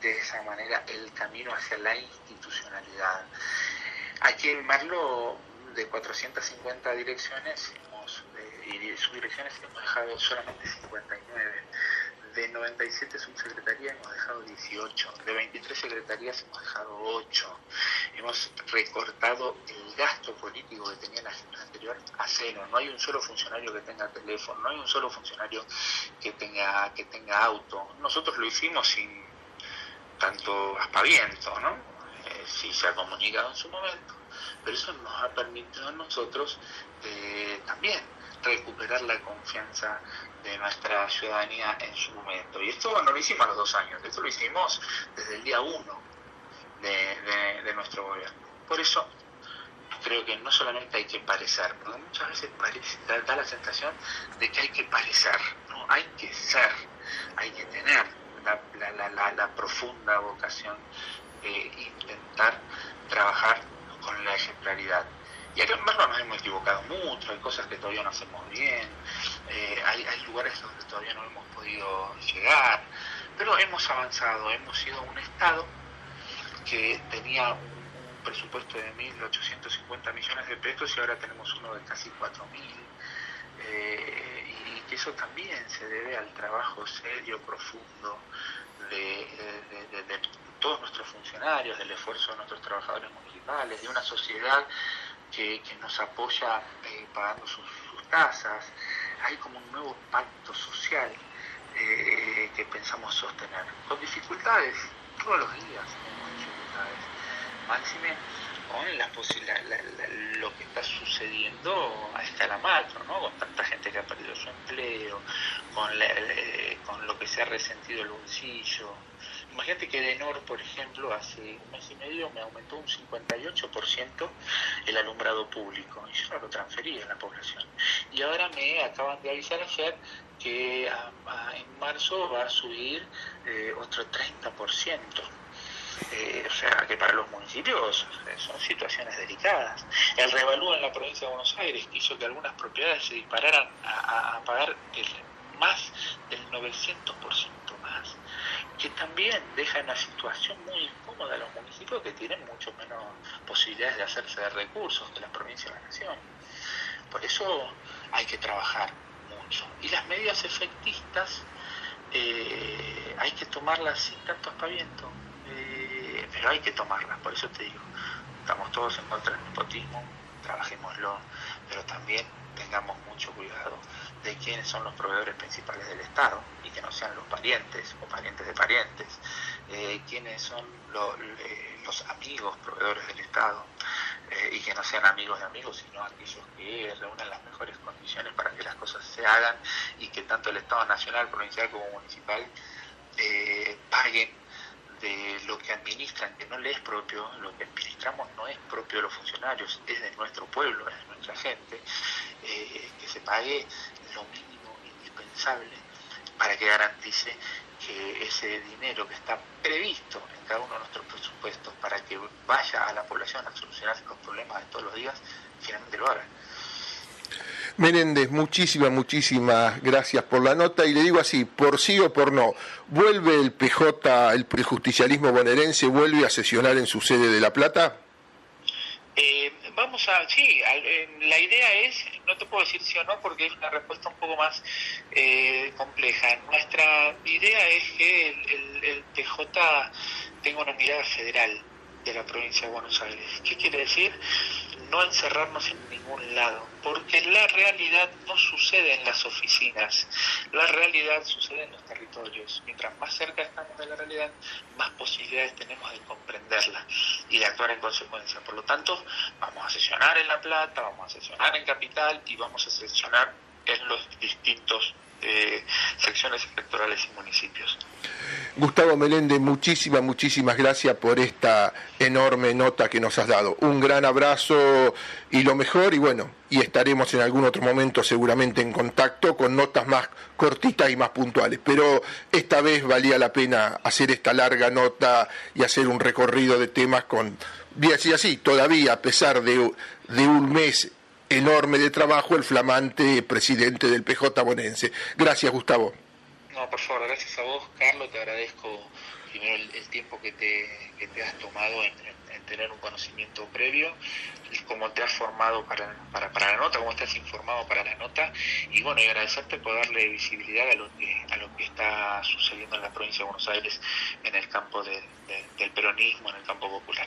de esa manera el camino hacia la institucionalidad. Aquí en Merlo, de 450 direcciones y subdirecciones, hemos dejado solamente 59. De 97 subsecretarías hemos dejado 18, de 23 secretarías hemos dejado 8. Hemos recortado el gasto político que tenía la gestión anterior a cero. No hay un solo funcionario que tenga teléfono, no hay un solo funcionario que tenga auto. Nosotros lo hicimos sin tanto aspaviento, ¿no? Sí se ha comunicado en su momento, pero eso nos ha permitido a nosotros también recuperar la confianza de nuestra ciudadanía en su momento. Y esto no lo hicimos a los 2 años, esto lo hicimos desde el día 1 de nuestro gobierno. Por eso creo que no solamente hay que parecer, porque muchas veces da la sensación de que hay que parecer, no, hay que ser, hay que tener la profunda vocación de intentar trabajar con la ejemplaridad. Y acá en Merlo nos hemos equivocado mucho, hay cosas que todavía no hacemos bien, hay lugares donde todavía no hemos podido llegar, pero hemos avanzado, hemos sido un Estado que tenía un presupuesto de 1.850 millones de pesos y ahora tenemos uno de casi 4.000. Y que eso también se debe al trabajo serio, profundo de todos nuestros funcionarios, del esfuerzo de nuestros trabajadores municipales, de una sociedad que nos apoya pagando sus tasas. Hay como un nuevo pacto social que pensamos sostener, con dificultades, todos los días tenemos dificultades, máxime con lo que está sucediendo a escala macro, ¿no? Con tanta gente que ha perdido su empleo, con lo que se ha resentido el bolsillo. Imagínate que Edenor, por ejemplo, hace un mes y medio me aumentó un 58% el alumbrado público, y yo no lo transferí a la población. Y ahora me acaban de avisar ayer que en marzo va a subir otro 30%. O sea que para los municipios son situaciones delicadas. El revalúo en la provincia de Buenos Aires que hizo que algunas propiedades se dispararan a pagar más del 900% más, que también deja en una situación muy incómoda a los municipios que tienen mucho menos posibilidades de hacerse de recursos que las provincias de la nación. Por eso hay que trabajar mucho. Y las medidas efectistas hay que tomarlas sin tanto aspaviento. Pero hay que tomarlas, por eso te digo, estamos todos en contra del nepotismo, trabajémoslo, pero también tengamos mucho cuidado de quiénes son los proveedores principales del Estado y que no sean los parientes o parientes de parientes, quiénes son los amigos proveedores del Estado y que no sean amigos de amigos, sino aquellos que reúnan las mejores condiciones para que las cosas se hagan y que tanto el Estado nacional, provincial como municipal paguen de lo que administran, que no le es propio. Lo que administramos no es propio de los funcionarios, es de nuestro pueblo, es de nuestra gente, que se pague lo mínimo indispensable para que garantice que ese dinero que está previsto en cada uno de nuestros presupuestos para que vaya a la población a solucionar los problemas de todos los días, finalmente lo haga. Menéndez, muchísimas gracias por la nota, y le digo así, por sí o por no, ¿vuelve el PJ, el prejudicialismo bonaerense, vuelve a sesionar en su sede de La Plata? La idea es, no te puedo decir sí o no porque es una respuesta un poco más compleja. Nuestra idea es que el PJ tenga una mirada federal de la provincia de Buenos Aires. ¿Qué quiere decir? no encerrarnos en ningún lado, porque la realidad no sucede en las oficinas, la realidad sucede en los territorios. Mientras más cerca estamos de la realidad, más posibilidades tenemos de comprenderla y de actuar en consecuencia. Por lo tanto, vamos a sesionar en La Plata, vamos a sesionar en Capital y vamos a sesionar en los distintos secciones electorales y municipios. Gustavo Meléndez, muchísimas gracias por esta enorme nota que nos has dado. Un gran abrazo y lo mejor, y bueno, y estaremos en algún otro momento seguramente en contacto con notas más cortitas y más puntuales, pero esta vez valía la pena hacer esta larga nota y hacer un recorrido de temas con, y así, todavía a pesar de un mes enorme de trabajo, el flamante presidente del PJ bonaerense. Gracias, Gustavo. No, por favor, gracias a vos, Carlos, te agradezco primero el tiempo que te has tomado en tener un conocimiento previo, y cómo te has formado para la nota, cómo te has informado para la nota, y bueno, y agradecerte por darle visibilidad a lo que está sucediendo en la provincia de Buenos Aires en el campo del peronismo, en el campo popular.